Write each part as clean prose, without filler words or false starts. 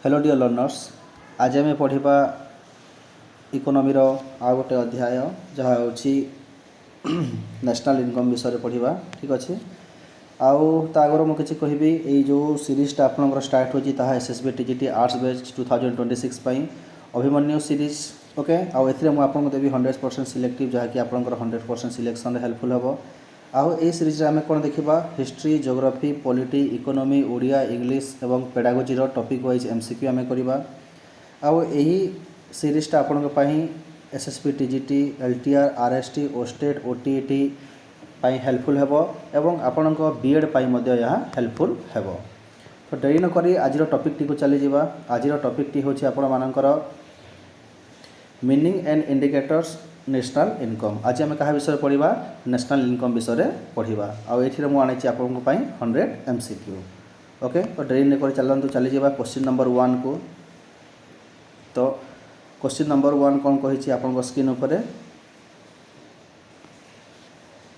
Hello dear learners. आज आम पढ़ा इकोनॉमी रो आ गोटे अध्याय जहाँ होची नेशनल इनकम विषय पढ़ा। ठीक अच्छे आउ आगर मुझे कहबी ये जो सीरीजटा आपंकर स्टार्ट होची ताहा SSB TGT arts batch 2026 Abhimanyu series. Okay आउ एथिरे मु आपन देवी 100% सिलेक्टिव जहाँकि आपंकर 100% सिलेक्शन हेल्पफुल हम। आउ ए सीरीज आम कौन देखा history geography polity economy Odia English एवं पेडागोजी टॉपिक वाइज एमसीक्यू आम करवा। आउ यही सीरीजटा आपण SSB TGT LTR RST OSTET OTET helpful हेबो एवं आपण बीएड यहाँ हेल्पफुल हेबो। तो डेरी न करी आज टॉपिक टी को चली जावा। आज टॉपिक टी होची आपण मानकर meaning and indicators national income. आज आम क्या विषय पढ़ा नेशनल इनकम विषय पढ़ा। आउ ये मुझे आपण 100 एमसीक्यू। ओके तो डेरी न करी चलतु चली जावा क्वेश्चन नंबर 1 को। तो क्वेश्चन नंबर 1 कौन कही आप स्क्रीन उपर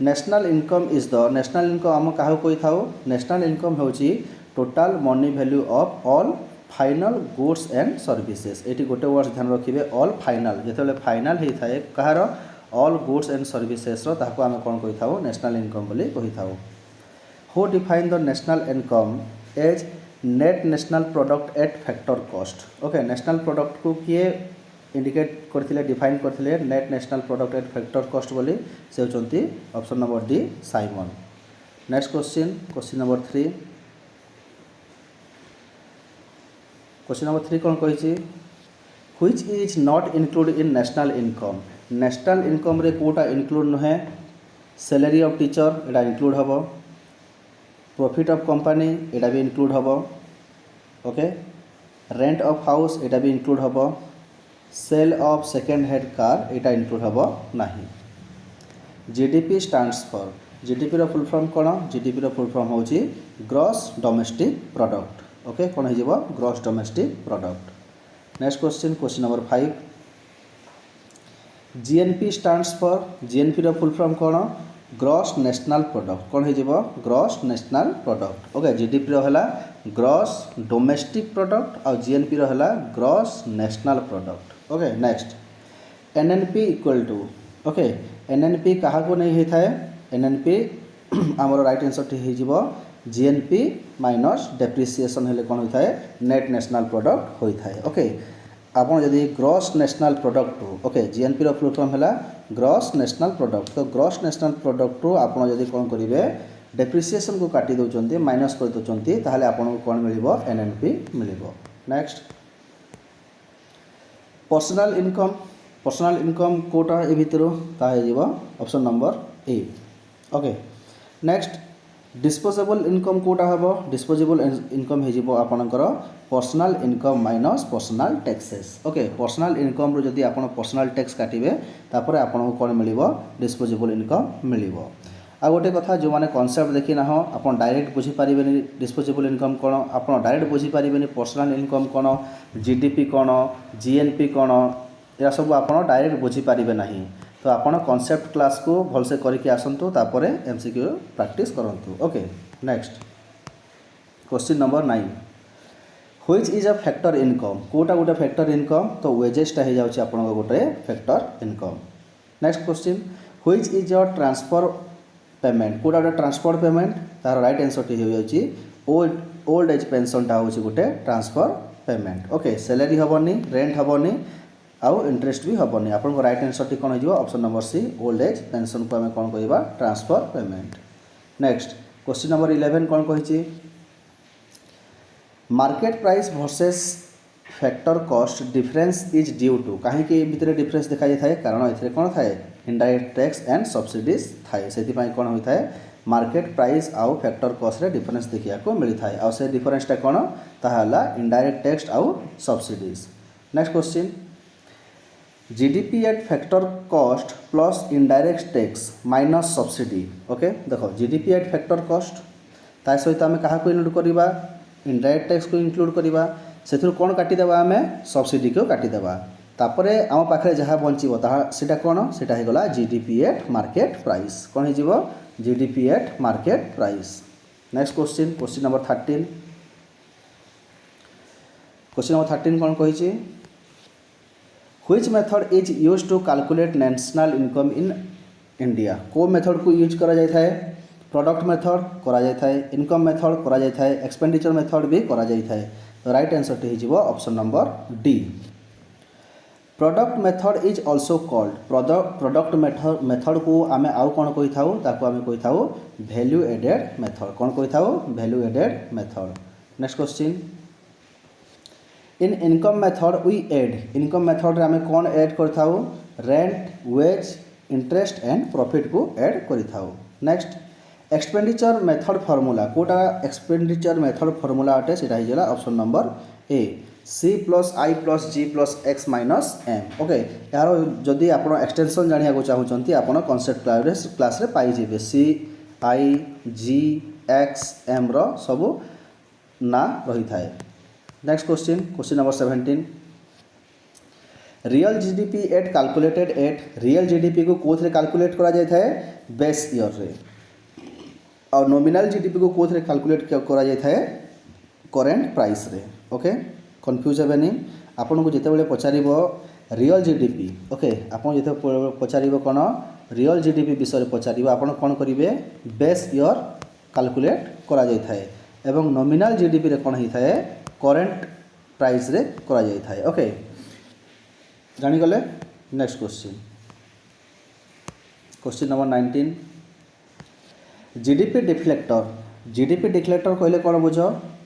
national income is the national income आम क्या कही था नेशनल इनकम होची total money value of all final goods and services. ये गोटे वर्ड ध्यान रखिए ऑल फाइनल जिते फाइनल होता है कहार ऑल गुड्स एंड सर्विसेज आम कौन कही था नेशनल इनकम बोली कही था। Who define the national income as net national product at factor cost. Okay national product को किए इंडिकेट करथिले डिफाइन करथिले net national product at factor cost बोली से होचंती ऑप्शन नंबर डी साइमन। Next question number 3। Question number 3 कौन कही which is not include in national income. National income रे कोटा इनक्लूड नुहे salary of teacher Etah include हबो प्रॉफिट ऑफ कंपनी एटा भी इनक्लूड हबो। ओके रेंट ऑफ हाउस एटा भी include हबो sale of second hand car एटा इनक्लूड हबो नाही। जीडीपी स्टैंड्स फॉर जीडीपी रो फुल फॉर्म कौन जीडीपी रो फुल फॉर्म होची ग्रॉस डोमेस्टिक प्रोडक्ट। ओके कौन हो gross domestic product. Next question number 5। GNP stands for GNP रो फुल फॉर्म कौन ग्रॉस नेशनल प्रोडक्ट कौन हो gross national product. Okay GDP रो हला ग्रॉस डोमेस्टिक प्रोडक्ट और जीएनपी रो हला gross national product. Okay next NNP equal to okay NNP क्या नहीं होता है एनएनपी आमर राइट आंसर टी हो जीएनपी माइनस डेप्रिसिएशन हेले कौन होता है नेट नेशनल प्रोडक्ट होता है। ओके आपन जदि gross national product okay GNP रो फुल फॉर्म है ग्रॉस नेशनल प्रोडक्ट। तो ग्रॉस नेशनल प्रोडक्ट आपन जदि कौन करेंगे डेप्रिसिएशन को काटी दौरान माइनस कर दौरान ताहले आपन कौन मिल एनएनपी मिल। नेक्स्ट पर्सनल इनकम कोटा ए भितर option number A. Okay next disposable income कोटा हम डिस्पोजेबल इनकम हो आपणकर personal income minus personal taxes. Okay personal income जदि आप पर्सनल टैक्स काटिबे तापर आपको कौन मिल डिस्पोजेबल इनकम मिल। आ गोटे कथा जो मैंने कॉन्सेप्ट देखी ना आप डायरेक्ट बुझीपारे डिस्पोजेबल इनकम कौन आप डायरेक्ट बुझीपारे पर्सनल इनकम कौन जीडीपी कौन जीएनपी कौन या सब आप डायरेक्ट बुझीपारे ना। तो आपन कॉन्सेप्ट क्लास को भलसे करके आसतु तापर एमसीक्यू प्रैक्टिस करंतु। Okay next question number 9। Which is a factor income कोटा गोटे फैक्टर इनकम तो वेजेसटा हो जाउछि आपन गोटे factor income. Next question which is a transfer payment कोटा गोटे ट्रांसफर पेमेंट तार राइट आंसर टी हो जाउछि ओल्ड एज पेंशनटा होछि गोटे ट्रांसफर पेमेंट। ओके सैलरी हेबनी रेंट हेबनी आउ इंटरेस्ट भी हेबनी आपन राइट आंसर टी कौन हो option number C old age pension को आम कौन कह transfer payment. Next question number 11 कौन कही market price versus factor cost difference is due to कहीं भितर डिफरेंस देखा जाए था कारण ये कौन थाए इनडायरेक्ट टैक्स एंड सब्सिडीज थाए से कौन होता है मार्केट प्राइस आउ फैक्टर कॉस्ट रे डिफरेंस देखा को मिलता है और डिफरेंसटा कौन ताहला इनडायरेक्ट टैक्स आउ subsidies. Next question GDP at factor cost plus indirect tax minus subsidy. Okay देखो जीडीपी एट फैक्टर कॉस्ट ता सहित आम क्या इनक्लूड करवा इनडायरेक्ट टैक्स को इनक्लूड करवा से कौन काटिदेवा आम सब्सिडी को काटिदेवा तापर आम पाखे जहाँ बचो ताटा कौन से होगा जीडीपी एट मार्केट प्राइस कौन हो GDP at market price. Next question number 13 question number 13 कौन कही which method is use to calculate national income in India को मेथड को यूज करा जाय थाए प्रोडक्ट मेथड करा जाय थाए इनकम मेथड करा जाय थाए एक्सपेंडिचर मेथड भी करा जाय थाए तो राइट आंसर टी हिजिबो option number D product method is also called product method को आमे आउ कौन कही थाउ ताको आमे कही थाउ वैल्यू एडेड मेथड कौन कही थाउ value added method next question in income method we add income method रे आमे कौन ऐड कर थाउ rent wage interest and profit को ऐड करि थाउ नेक्स्ट एक्सपेंडिचर मेथड फार्मूला कोटा एक्सपेंडिचर मेथड फार्मूला अटे सेटा हिजला option number A C plus I plus G plus X minus M okay यार जदि आप एक्सटेंशन जानिया को चाहूँगी आप कॉन्सेप्ट क्लास रे पाई जिवे सी आई जी एक्स एम रो सब ना रही थाए next question number 17 real GDP at calculated at real GDP को कोथरे कैलकुलेट करा जाय थाए बेस ईयर रे और नॉमिनल जीडीपी को कोथरे कैलकुलेट करा जाय थाए करेंट प्राइस रे ओके कन्फ्यूज हेबेनी आपन को जेते बेले पचारिबो रियल जीडीपी ओके आपन जेते पचारिबो कोन रियल जीडीपी विषय पचारिबो आपन कोन करिवे बेस ईयर कैलकुलेट करा जाय थाए एवं नॉमिनल जीडीपी रे कोन हि थाए करेंट प्राइस रे करा जाय थाए ओके जानी गले next question number 19 GDP deflector कहले कौन बुझ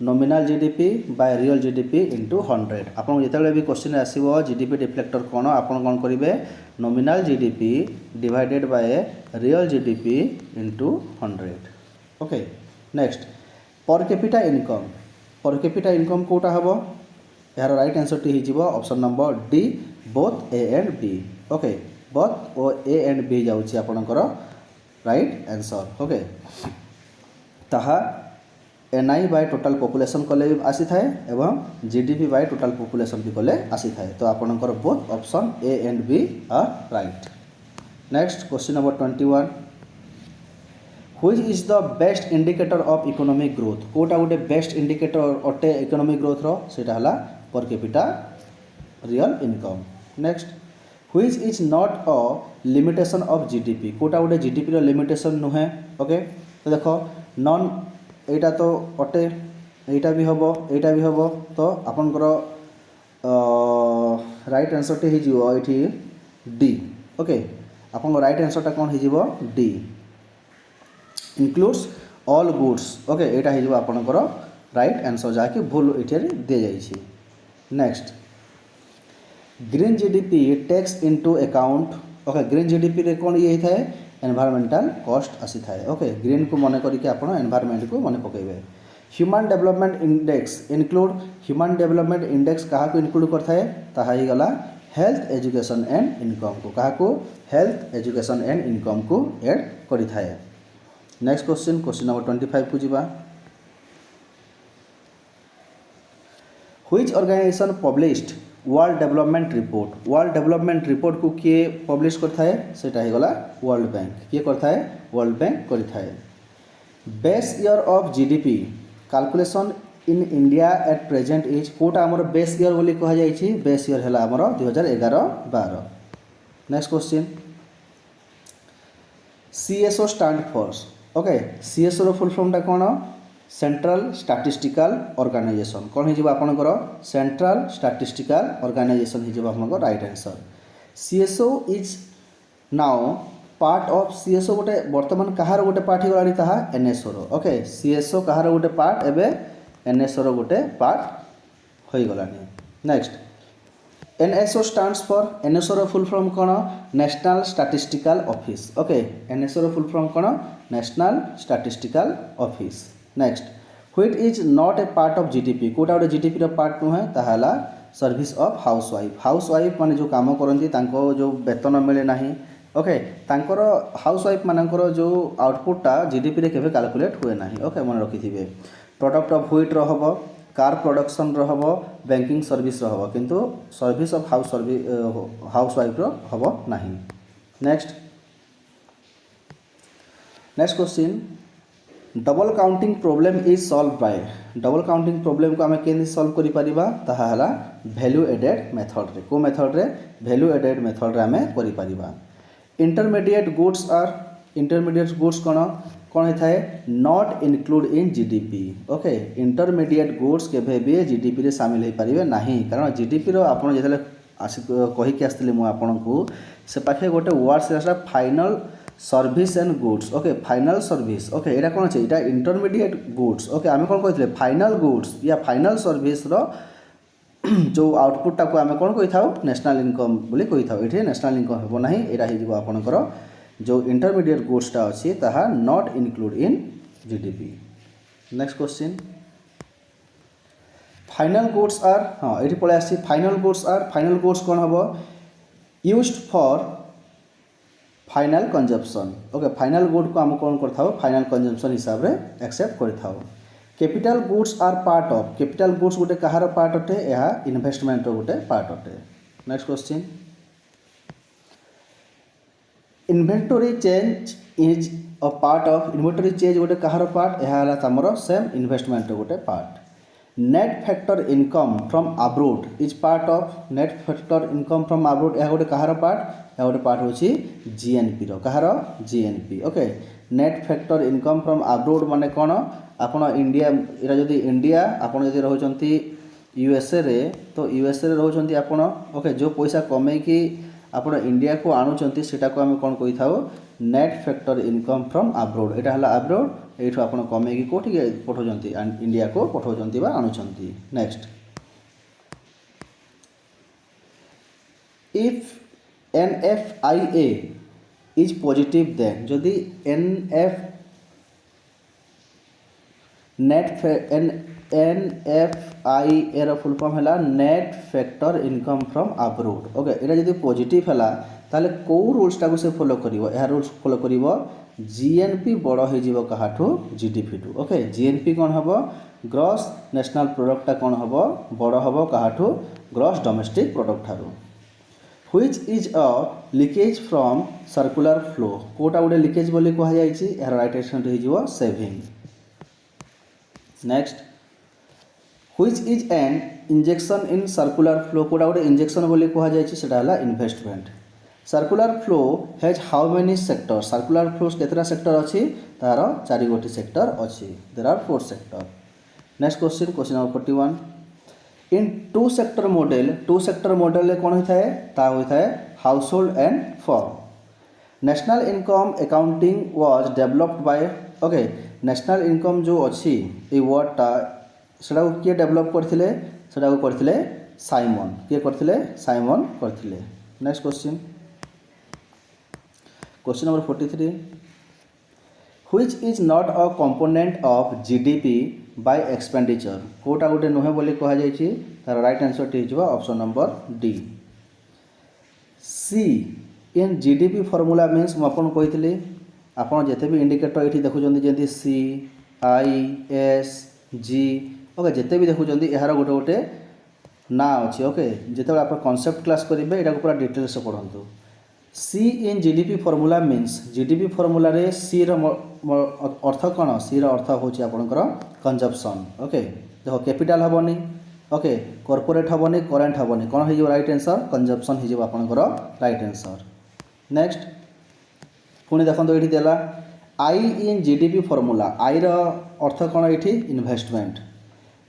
nominal GDP bye real GDP into 100 आपन जिते भी क्वेश्चन आसीबो जीडीपी डिफ्लेक्टर कौन आपन कौन करेंगे nominal GDP divided by real GDP into 100 okay next per capita income कोटा हम यार राइट आंसर टी हिजिबो option number D both A and B okay both ओ ए एंड बी जाउची आपनकर राइट आंसर ओके ताहा एनआई बाय टोटल पॉपुलेशन कले आसी थाए एवं जीडीपी बाय टोटल पॉपुलेशन भी कले आसी थाए तो आपनकर both option A and B are right next question number 21 which is the best indicator of economic growth कोटा गोटे बेस्ट इंडिकेटर अटे इकोनॉमिक ग्रोथ रो सेटा हला per capita real income next which is not a limitation of GDP कोटा गोटे GDP रो limitation नुहे ओके तो देखो नॉन एटा तो अटे एटा भी हबो तो आपनकर राइट आंसर टे हिजिवो एठी डी ओके आपन राइट आंसर टा कोन हिजिवो D includes all goods okay एटा हिजिवो आपनकर राइट आंसर जाके भूल एठी दे जाई छी next green GDP takes into account okay green GDP रे कोन ये थाए एनवायरमेंटल कॉस्ट आसी थाए ओके ग्रीन को मन करके आपण एनवायरमेंट को मन पकेबे human development index include human development index कहा को इंक्लूड करथाए ताहा ही गला हेल्थ एजुकेशन एंड इनकम को कहा को हेल्थ एजुकेशन एंड इनकम को ऐड करि थाए नेक्स्ट क्वेश्चन नंबर 25 को जीवा which organization published world development report को किए पब्लिश करता है सेटा ही गला वर्ल्ड बैंक किए करता है वर्ल्ड बैंक करता है base year of GDP calculation in India at present is कोटा आमर बेस ईयर बोली कहा जाइछि बेस ईयर हैला आमर 2011-12 next question CSO stand for okay CSO रो फुल फॉर्म टा कोन सेंट्रल स्टैटिस्टिकल ऑर्गेनाइजेशन कौन हो आपंकर सेंट्रल स्टैटिस्टिकल ऑर्गेनाइजेशन हो आपंकर right answer CSO is now part of CSO गोटे वर्तमान कहार गोटे पार्ट हो गलानी ताहा एनएसओ रो ओके सीएसओ कहार गोटे पार्ट एबे एनएसओ रो गोटे पार्ट हो गलानी next NSO stands for NSO रो फुल फॉर्म कौन national statistical office okay NSO रो फुल फॉर्म कौन national statistical office next which is not a part of GDP कोटा गोटे जीडीपी रो पार्ट नुहे ताहाला सर्विस ऑफ हाउसवाइफ माने जो काम करती तांको जो वेतन मिले नाही ओके तांकर हाउसवाइफ मानकर जो आउटपुटटा जीडीपी रे केबे कैलकुलेट हुए नाही ओके मन रखिथिबे प्रोडक्ट ऑफ व्हिट रो हबो कार प्रोडक्शन रो हबो बैंकिंग सर्विस रो हबो किंतु सर्विस ऑफ हाउसवाइफ रो हबो नाही next question double counting problem is solve by double counting problem को आम के सॉल्व करि परिबा ताहा हला वैल्यू एडेड मेथड रे को मेथड रे वैल्यू एडेड मेथड रे आमे करि परिबा intermediate goods are intermediate goods कौन होता है not include in GDP okay intermediate goods केभे भी जीडीपी रे शामिल हो पारिबे नाही कारण जीडीपी रो आपण जेतले कहीकि आसली मुझे आपन को से पाखे गोटे वर्ड से final service and goods okay final service okay यहाँ कौन अच्छे यहाँ इंटरमीडिएट गुड्स ओके आम कौन कहते फाइनल गुड्स या फाइनल सर्विस रो जो आउटपुटा को आम कौन कही था नेशनल इनकम बोली कही था ये नेशनल इनकम हेबो नाही यहाँ हो आपणकर जो इंटरमीडिएट गुड्सटा अच्छी ताहा not include in GDP next question final goods are हाँ ये पलि आसी फाइनल गुड्स कौन हम used for final consumption okay final good को आम कौन कर फाइनल कंजम्पशन हिसाब से एक्सेप्ट कर capital goods are part of capital goods गोटे कहार पार्ट अटे यह इन्वेस्टमेंट गोटे पार्ट अटे next question inventory change is a part of inventory change गोटे कहार पार्ट यह तमर सेम इन्वेस्टमेंट गोटे part net factor income from abroad is part of net factor income from abroad यह गोटे कहार पार्ट यह गोटे पार्ट होची जीएनपी रो कहार GNP okay net factor income from abroad माने कौन आपण इंडिया इरा जदि इंडिया आपण जदि रहउचंती यूएसए रे तो यूएसए रे रहउचंती आपण ओके जो पैसा कमे कि आपण इंडिया को आणुचंती सेटा को हम कौन कहि थाओ net factor income from abroad एटा हला अब्रोड एठो आपण कमे कि कोठी पठाउचंती इंडिया को पठाउचंती बा आणुचंती next if NFIA is positive then जदि NFIA रो फुल फॉर्म है net factor income from abroad okay एटा जदि पॉजिटिव है ताले को रूल्स टाको से फॉलो करिवो यह रूल्स फॉलो करिवो जीएनपी बड़ हो जीवो कहाठू जीडीपी टू ओके जीएनपी कौन हबो ग्रॉस नेशनल प्रोडक्ट कौन हबो बड़ हबो कहाठू ग्रॉस डोमेस्टिक प्रोडक्ट ठारू which is a leakage from circular flow कोटा गोटे लीकेज बोली कह जाइए यार राइट एक्शन हो saving next which is an injection in circular flow कोटा गोटे इंजेक्शन बोली कह जाइए सेटा हला investment circular flow has how many sector circular flow केतरा सेक्टर अच्छी तार 4 गोटी सेक्टर अच्छी there are 4 sector next question number 41 in two sector model कौन होता है ता होता है household and firm national income accounting was developed by okay national income जो अच्छी ये वर्डटा सेटा को किए डेवलप करथिले सेटा को करथिले साइमन किए करथिले साइमन करथिले next question number 43 which is not a component of GDP by expenditure कोटा गोटे नुहे बोली कह जाइए तार राइट आंसर टी हो option number D C in GDP formula means मुझे कही आपड़ जिते भी इंडिकेटर ये देखुं जमी सी आई एस जी ओके जिते भी देखुं यार गोटे गोटे ना अच्छी ओके जिते आप कॉन्सेप्ट क्लास करेंगे यहाँ पूरा डिटेल्स पढ़ु C in GDP formula means GDP formula रे सी अर्थ कौन सी अर्थ हूँ आपंकर कंजम्पशन ओके देखो कैपिटाल हेनी ओके कॉर्पोरेट हेनी करेन्ट हेनी कौन हो राइट आंसर कंजम्पशन हो आपंकर राइट आंसर नेक्स्ट पुणी देखो ये देला आई इन जीडीपी फॉर्मूला आई अर्थ कौन ये investment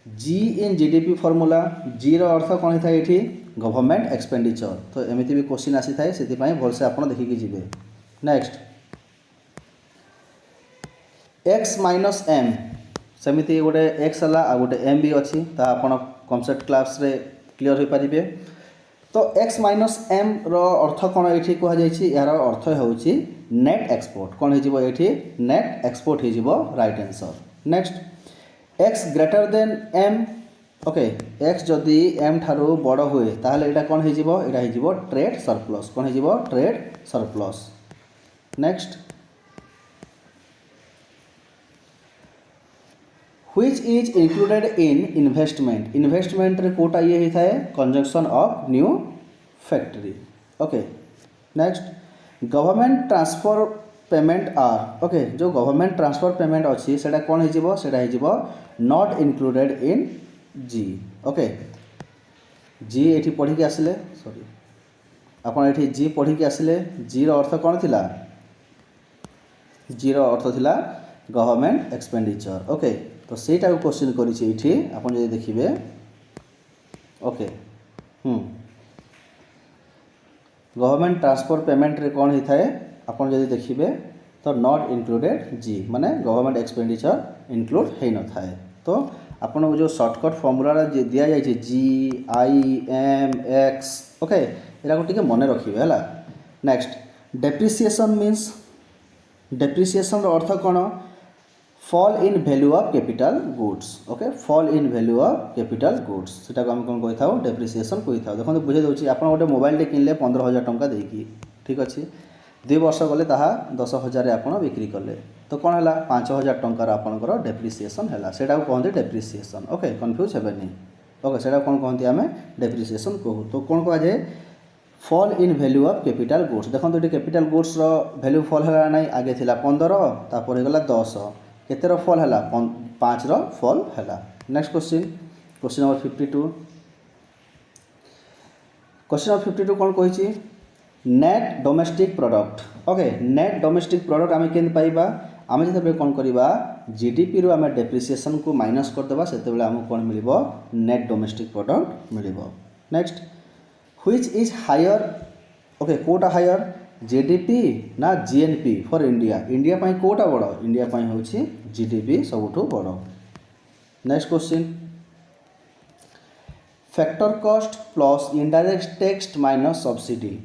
G in GDP formula G अर्थ कौन होता है ये गवर्नमेंट एक्सपेंडिचर तो एमती भी क्वेश्चन आसी थाए से भलसे आप देखिकी जी नेक्स्ट एक्स माइनस एम सेमती गोटे एक्स है आ गोटे एम भी अच्छी आप कॉन्सेप्ट क्लास रे क्लियर हो पारे तो एक्स माइनस एम अर्थ कौन ये कहुई यार अर्थ हूँ नेट एक्सपोर्ट कौन हो नेट एक्सपोर्ट हो right answer next X greater than M okay X जदि एम ठारू बड़ हुए ताहले एटा कौन हो ट्रेड सरप्लस कौन हो trade surplus next which is included in investment investment रे कोटा ये होता है construction of new factory okay next government transfer payment are okay जो गवर्नमेंट ट्रांसफर पेमेंट अच्छी से कौन हो not included in G okay G ये पढ़ी के आसिले सॉरी आपन ये जी पढ़ी के आसिले जी रो अर्थ कौन थिला जी रो अर्थ थिला गवर्नमेंट एक्सपेंडिचर ओके तो सेटा क्वेश्चन करिछि एठी आपन जे देखिबे ओके गवर्नमेंट ट्रांसफर पेमेंट रे कौन होता है आपन जदि देखिबे तो नॉट इनक्लूडेड जी माने गवर्नमेंट एक्सपेंडिचर इनक्लूड है न थाए तो आपन जो शॉर्टकट फॉर्मूला दिया जाय छै G I M X okay एरा को टिके मने रखिबे हला नेक्स्ट डेप्रिसिएशन मींस डेप्रिसिएशन रो अर्थ कोन fall in value of capital goods okay fall in value of capital goods सेटा को हम कोन कहि थाउ डेप्रिसिएशन कहि थाउ देखो बुझे दउची आपन गोटे मोबाइल टे किनले 15000 टंका देकी ठीक अछि 2 वर्ष गले ताहा 10000 रे आपन बिक्री करले तो कोन हला 5000 टंका आपनकर डेप्रिसिएशन हला सेटा को कहंती डेप्रिसिएशन ओके कंफ्यूज हेबेनी ओके सेटा कोन कहंती हमें डेप्रिसिएशन कहू तो कोन कहा जाय fall in value of capital goods देखो तो कैपिटल गुड्स रो वैल्यू फॉल हला नै आगे थिला 15 तापर हे गला 10 केतेर फॉल हला 5 रो फॉल हला next question number 52 question number 52 कोन कहिछि net domestic product okay net domestic product आमे केन पाइबा आमे जते कोन करिबा जीडीपी रो आमे डेप्रिसिएशन को माइनस कर देबा सेते बेले हमको कोन मिलिबो नेट डोमेस्टिक प्रोडक्ट मिलिबो next which is higher okay कोटा हायर जीडीपी ना जीएनपी फॉर इंडिया इंडिया पाई कोटा बड़ इंडिया पाई होछि जीडीपी सबुठु बड़ next question factor cost plus indirect tax minus subsidy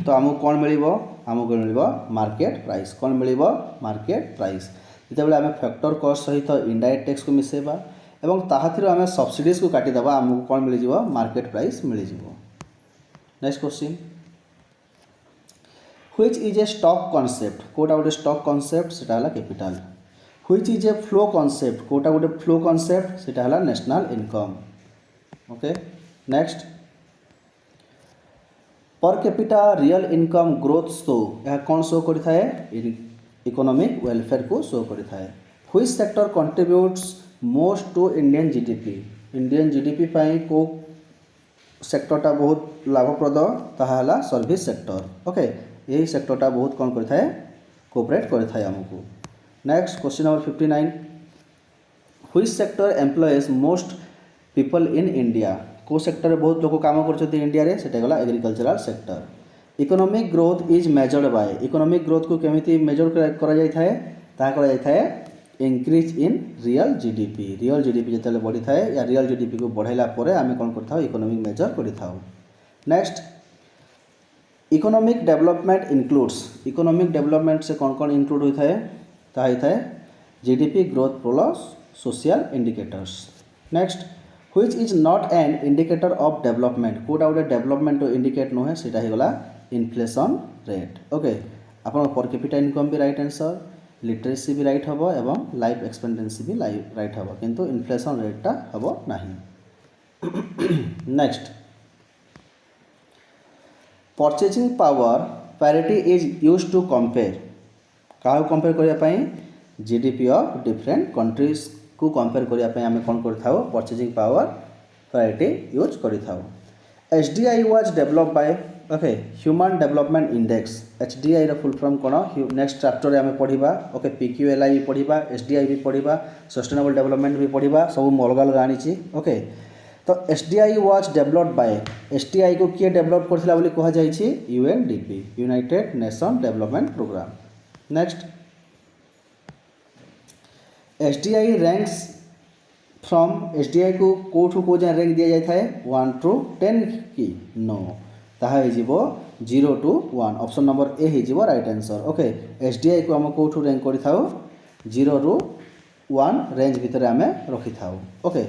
तो हमको कौन मिलिबो हमको मिलिबो मार्केट प्राइस कौन मिलिबो मार्केट प्राइस जते बेले हमें फैक्टर कॉस्ट सहित इनडायरेक्ट टैक्स को मिसेबा एवं ताहाथिरो हमें सब्सिडीज को काटी दबा हमको कौन मिल जिवो मार्केट प्राइस मिल जिवो next question which is a stock concept कोटा गोटे स्टॉक कॉन्सेप्ट सेटा हला capital which is a flow concept कोटा गोटे फ्लो कॉन्सेप्ट सेटा हला national income okay next per capita real income growth show यह कौन शो करि थाए इकोनॉमिक वेलफेयर को शो करि थाए which sector contributes most to Indian GDP पाई को सेक्टरटा बहुत लाभप्रद ताहा हला सर्विस सेक्टर ओके यही सेक्टरटा बहुत कौन करि थाए कोऑपरेट करि थाए हमको next question number 59 which sector employees most people in India को सेक्टर बहुत लोग काम करछथि इंडिया रे सेटा गला agricultural sector economic growth is measured by economic growth को केमिति मेजर करा जाय थाए ता करा जाय थाए इंक्रीज इन रियल जीडीपी जतले बढ़ी थाए या रियल जीडीपी को बढ़ाइला परे आमे कोन करथाउ इकोनॉमिक मेजर करिथाउ next economic development includes economic development से कौन कौन इंक्लूड होता है ताहा होता है GDP growth plus social indicators next which is not an indicator of development कोटा गोटे डेवलपमेंट इंडिकेट नुहे सेटा ही गला इन्फ्लेशन रेट ओके आपन पर कैपिटा इनकम भी राइट आंसर लिटरेसी भी राइट हबो एवं लाइफ एक्सपेक्टेंसी भी राइट हबो किंतु इन्फ्लेशन रेटटा हबो नाही next purchasing power parity is use to compare क्या कंपेयर करने जीडीपी ऑफ डिफरेंट कंट्रीज को कंपेयर करने आम कौन कर परचेजिंग पावर पैरिटी यूज कर HDI was develop by okay human development index HDI रो फुल फॉर्म कौन नेक्स्ट चैप्टर में पढ़ा ओके पीक्यूएलआई भी पढ़ा एचडीआई भी पढ़ा सस्टेनेबल डेवलपमेंट भी पढ़ा सब अलग अलग आनी ओके तो HDI was developed by HDI को किए डेवलप करथिला बोली कहा जाय छी UNDP United Nation development programme next HDI ranks from HDI को कोठु को जा रैंक दिया जाय थाए 1 टू 10 की नो ताहा हे जीवो 0 टू 1 ऑप्शन नंबर ए हे जीवो राइट आंसर ओके एचडीआई को हम कोठु रैंक करि थाउ 0 टू 1 रेंज भितर आमे रखि थाउ okay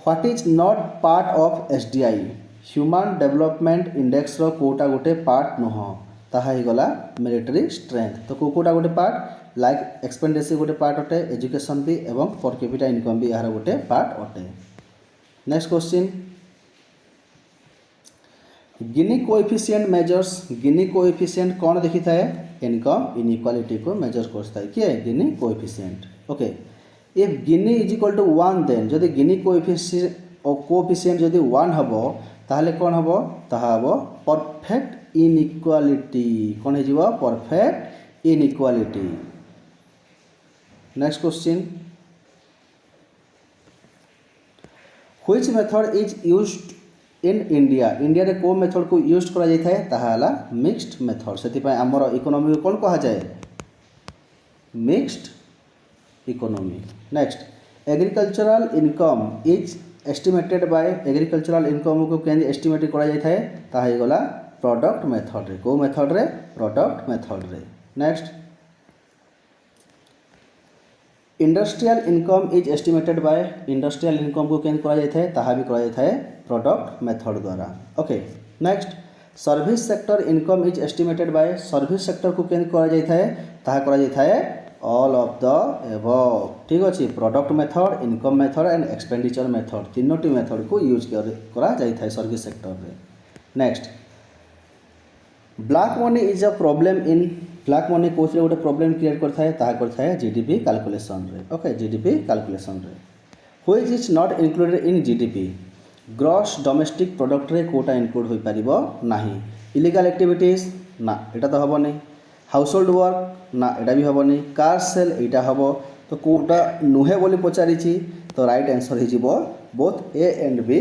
what is not part of HDI human development index रो कोटा गोटे पार्ट नुह ताहा ही गला मिलिटरी स्ट्रेंथ तो कोटा गोटे पार्ट लाइक एक्सपेंडिचर गोटे पार्ट अटे एजुकेशन भी एवं पर कैपिटा इनकम भी यार गोटे पार्ट अटे नेक्स्ट क्वेश्चन गिनी कोएफिशिएंट मेजर्स गिनी कोएफिशिएंट कौन देखी थाए इनकम इनइक्वालिटी को मेजर करता है किए Gini coefficient okay if Gini is equal to 1 then जदि गिनी कोएफिशिएंट जदि 1 हबो ताहले कोन हबो ताहा हबो परफेक्ट इनइक्वालिटी कोन हे जीवो perfect inequality next question which method is used in India India रे को मेथड को यूज करा जाय थाए ताहा हला मिक्स्ड मेथड सेति पय हमर इकोनॉमी को कोन कहा जाय mixed economy next agricultural income is estimated by agricultural income को केन एस्टिमेट करा जाय थाए ताहा हे गला प्रोडक्ट मेथड रे को मेथड रे प्रोडक्ट मेथड रे next industrial income is estimated by industrial income को केन करा जाय थाए ताहा भी करा जाय थाए प्रोडक्ट मेथड द्वारा okay next service sector income is estimated by service sector को केन करा जाय थाए ताहा करा जाय थाए ऑल ऑफ द एबव ठीक अछि product method income method and expenditure method तीनोटी मेथड को यूज करा जाय थाए सर्विस सेक्टर रे next black money is a problem in black money कोथरे गोटे प्रॉब्लम क्रिएट करता है ताहा करता है जीडीपी कैलकुलेशन रे ओके जीडीपी कैलकुलेशन रे which is not included in GDP gross domestic product रे कोटा इंक्लूड होई परिबो नाही इलीगल एक्टिविटीज ना एटा तो हबो नहीं हाउस होल्ड वर्क ना एटा भी हबो नहीं कार सेल एटा हबो तो कोटा नुहे बोली पचारिछि तो राइट आंसर हे जिवो बोथ ए एंड बी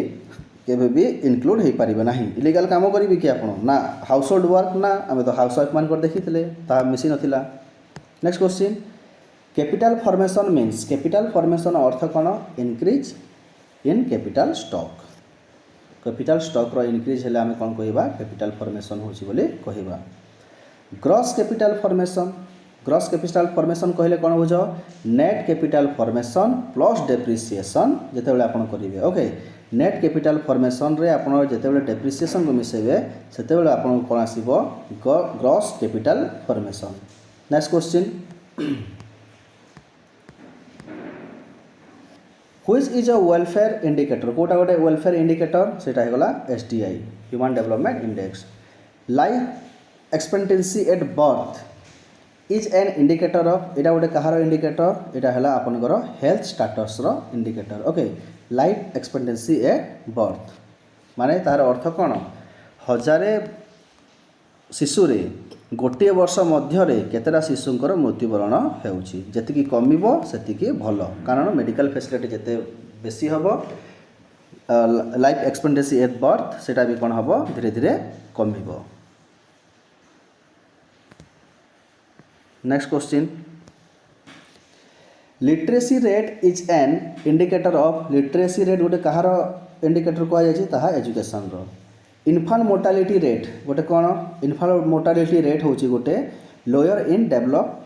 केबे भी इंक्लूड हो पारिबे नाही इलीगल काम करिबे कि आपण ना हाउस होल्ड वर्क ना आमे तो हाउस वाइफ मान कर देखिथिले ता मिसी नथिला next question capital formation means capital formation अर्थ कोन इंक्रीज इन कैपिटल स्टॉक रो इंक्रीज हेले आमे कोन कहिबा कैपिटल फॉर्मेशन होछि बोली कहिबा ग्रॉस कैपिटल फॉर्मेशन कहले कोन बुझो net capital formation plus depreciation जेतेबेले आपण करिवे ओके नेट कैपिटल फॉर्मेशन रे आपण जेतेबेले डेप्रिसिएशन को मिसेबे सेतेबेले आपण कोन आसीबो gross capital formation next question which is a welfare indicator कोटा गोटे वेलफेयर इंडिकेटर सेटा हे गला SDI human development index life expectancy at birth is an indicator of एटा गोटे कहार इंडिकेटर एटा हला आपनकर हेल्थ स्टेटस रो indicator okay life expectancy at birth माने तार अर्थ कोन हजारे शिशु रे गोटे वर्ष मध्य केतेटा शिशुंकर मृत्युवरण हेउछि जेतिकी कमिबो सेतिकी भल कारण मेडिकल फैसिलिटी जेते बेसी हबो लाइफ एक्सपेक्टेंसी एट बर्थ सेटा भी कोन हबो धीरे धीरे कमिबो next question literacy rate is an indicator of literacy rate गोटे कहार इंडिकेटर कह जाय ताहा एजुकेशन रो इन्फांट मोर्टालिटी रेट गोटे कौन इन्फांट मोर्टालिटी रेट होची गोटे lower in develop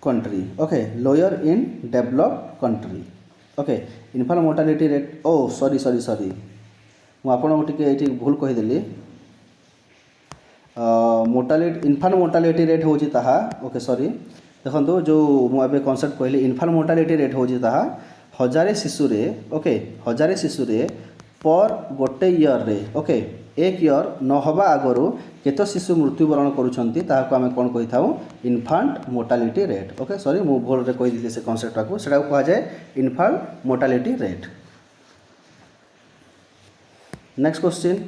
country okay lower in develop country okay infant mortality rate oh sorry मु आपन टिके एठी भूल कहि देली मोर्टालिटी इन्फांट मोर्टालिटी रेट होची ताहा ओके सॉरी देखो जो मुझे कनसेप्ट कहली इन्फांट मोर्टालिटी रेट होची ताहा हजारे शिशु रे ओके हजारे शिशु रे पर गोटे इयर रे ओके एक इयर न हवा आगरो केतो शिशु मृत्युवरण करूछंती ताहाको आमे कोन कहि थाउ इन्फांट मोर्टालिटी रेट ओके सॉरी मु भूल रे कहि दिले से कनसेप्ट को सेटा को कहा जाय infant mortality rate next question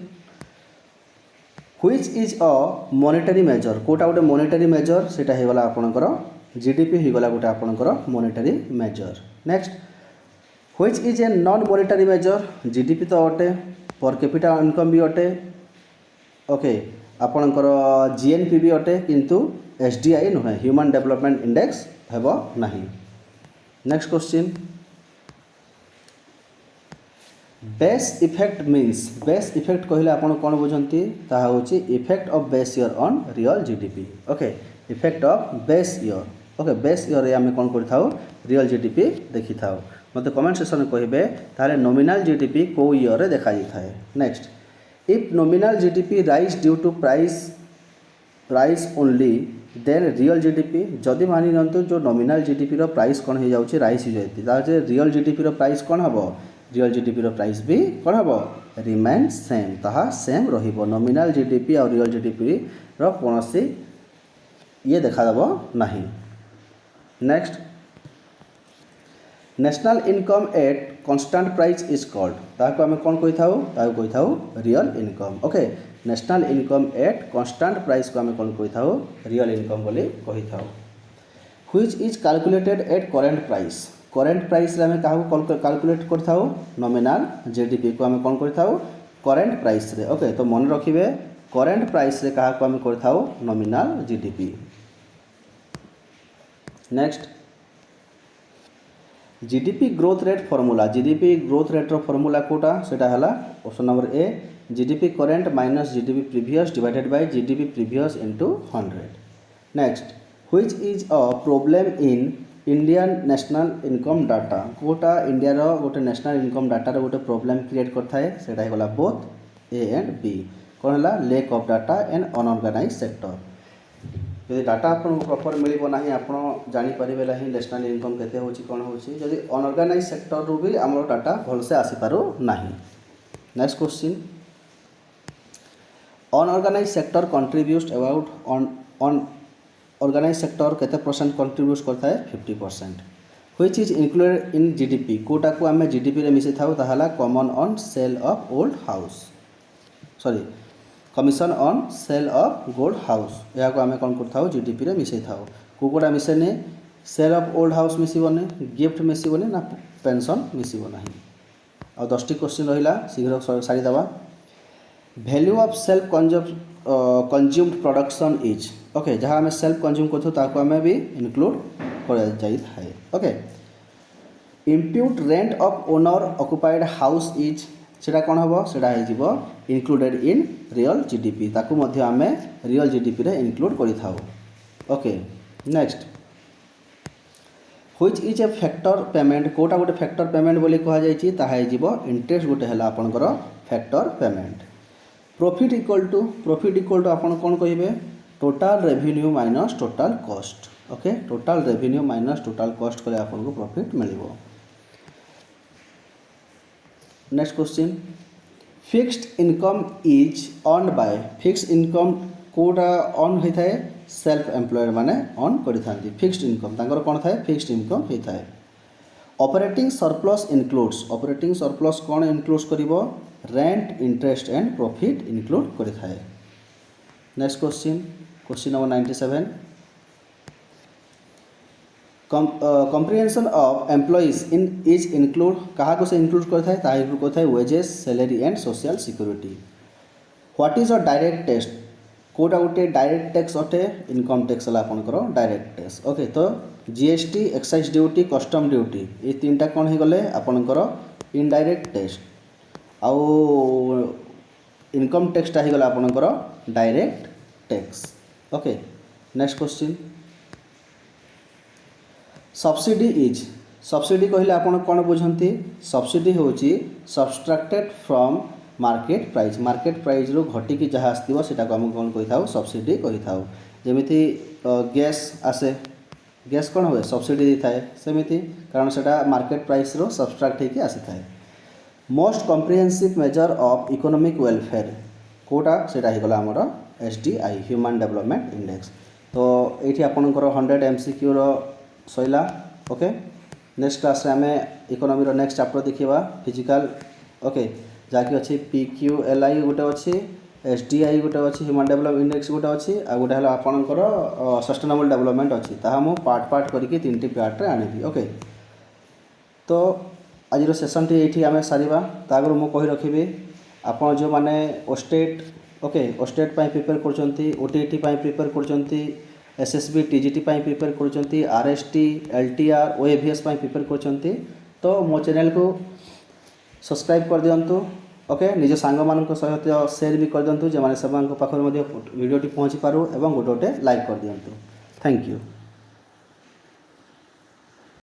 which is a monetary measure कोटा गोटे मॉनेटरी मेजर सेटा हे गला आपनकर जीडीपी हे गला गोटे आपनकर monetary measure next which is a non monetary measure GDP तो अटे पर कैपिटा इनकम भी अटे ओके आपनकर जीएनपी भी अटे किंतु एसडीआई नुहे ह्यूमन डेवलपमेंट इंडेक्स हेबो नाही next question base effect means base effect कहले आपण कोन बुझंती ताहा होची effect of base year on real GDP okay effect of base year okay base year रे हम कोन करथाउ रियल जीडीपी देखि थाउ मते कमेंट सेक्शन में कहबे ताले नॉमिनल जीडीपी को ईयर रे देखा जाय next if nominal GDP rise due to price only then real GDP जदि मानि नंतु जो नॉमिनल जीडीपी रो प्राइस कोन हे जाउची राइज हो जायती ताजे रियल जीडीपी रो प्राइस कोन हबो रियल जीडीपी रो प्राइस भी कोन हबो रिमेन सेम ताहा सेम रहिबो नॉमिनल जीडीपी और रियल जीडीपी रो कोनोसी ये देखादेव नहीं। Next national income at constant price is called ताको आम कौन कही था real income. Okay national income at constant price को आम कौन कही था रियल इनकम बोली कही था। Which is calculated at current price current price आम क्या कैलकुलेट कर था नॉमिनल जीडीपी को आम कौन कर था करेंट प्राइस रे। ओके तो मन रखिए करेंट प्राइस रे क्या आम कर था nominal GDP. Next GDP growth rate formula GDP growth rate रो फॉर्मूला कोटा सेटा हला option number A GDP current minus GDP previous divided by GDP previous into 100। Next which is a problem in Indian national income data कोटा India रो गोटे national income data रो गोटे problem create करता है सेटा है गला बोथ ए एंड बी कौन हला lack of data and unorganised sector. जदि डाटा आपको प्रॉपर मिल ना आप जापर ना नेशनल इनकम केते होची कौन होची जदि अनऑर्गेनाइज सेक्टर रू भी आम डाटा भलसे आसीपारू ना। Next question unorganise sector contribute about unorganise sector केते परसेंट कंट्रीब्यूट करता है 50%। Which is included in GDP कोटा को आम जीडीपी रे मिसई थाउ ताहाला common on sale of old house sorry commission on sale of gold house या को आम कौन कर जीडीपी रे मिसई थाउ कोकोटा मिसेने सेल ऑफ ओल्ड हाउस मिसबने गिफ्ट मिसबने ना पेंशन मिसब ना। आ 10टी क्वेश्चन रहा शीघ्र सारीदेवा। Value of self consumed production is okay जहाँ आम सेल्फ कंज्यूम करता आम भी इनक्लूड कर। Okay impute rent of owner occupied house is सेटा कौन हम सेटा हो इनक्लूडेड इन रियल जीडीपी ताकू मध्य आम रियल जीडीपी रे इनक्लूड करि थाउ। Okay next which is a factor payment कोटा गोटे फैक्टर पेमेंट बोली कह जायछि ताहा हो इंटरेस्ट गोटे है आपनकर factor payment. Profit equal to आपन कौन कहिबे total revenue minus total cost. Okay total revenue minus total cost कले आपन को प्रॉफिट मिलिबो। Next question fixed income is earn by fixed income कोटा अर्न होता है सेल्फ एम्प्लॉयड माने अर्न करि फिक्स्ड इनकम तांकर कौन थाए फिक्स्ड इनकम होता है। ऑपरेटिंग सरप्लस कौन इनक्लूड्स करिवो rent interest and profit include करि। Next question number 97 कम्प्रिहेंशन of employees in is include क्या से इनक्लूड करता है इनक्लूड करता है wages salary and social security. What is a direct tax कोटा गोटे डायरेक्ट टैक्स अटे इनकम टैक्स है आपंकर डायरेक्ट टैक्स। ओके तो GST excise duty custom duty ये तीनटा कौन हो गले आपंकर इनडायरेक्ट टैक्स आउ इनकम टैक्सटा हो गला आपंकर direct tax. Okay next question subsidy कहले आपन कौन बुझंती सब्सिडी होची सब्सट्रैक्टेड फ्रॉम मार्केट प्राइस रो घटिकी जहाँ आसो से कौन कही था सब्सिडी कही था। जमीती गैस आसे गैस कौन हुए सब्सिडी दी थाए सेमिति कारण से मार्केट प्राइस रो सब्सट्रैक्ट होकर आसी थाए। Most comprehensive measure of economic welfare कोटा सेटा ही गला हमर एसडीआई ह्यूमन डेवलपमेंट इंडेक्स। तो ये आपंकर 100 MCQ रो सैला। ओके नेक्स्ट क्लास रे आमे इकोनॉमी रो नेक्स्ट चैप्टर देखिबा फिजिकल। ओके जाकि अच्छी PQLI गोटे अच्छी SDI गोटे अच्छी ह्यूमन डेवलपमेंट इंडेक्स गोटे अच्छी आ गोटे है आपंकर सस्टेनेबल डेवलपमेंट अच्छी ताहा मु पार्ट करके 3टी पार्ट रे आनिबी। ओके तो आज सेसन टी ये आम सारिबा तागर मु कहि रखिबी आपन जो माने ओस्टेट ओके ओस्टेट पाई प्रिपेयर करचंती OTET पाई प्रिपेयर करचंती SSB TGT पाई प्रिपेयर करचंती RST LTR OAVS पाई प्रिपेयर करचंती तो मो चैनल को सब्सक्राइब कर दियंतु। ओके निज सांग मानक सहित शेयर भी कर दियंतु जे माने सब पाखर वीडियोटी पहुँची पारू एवं गोटे लाइक कर दियंतु। Thank you.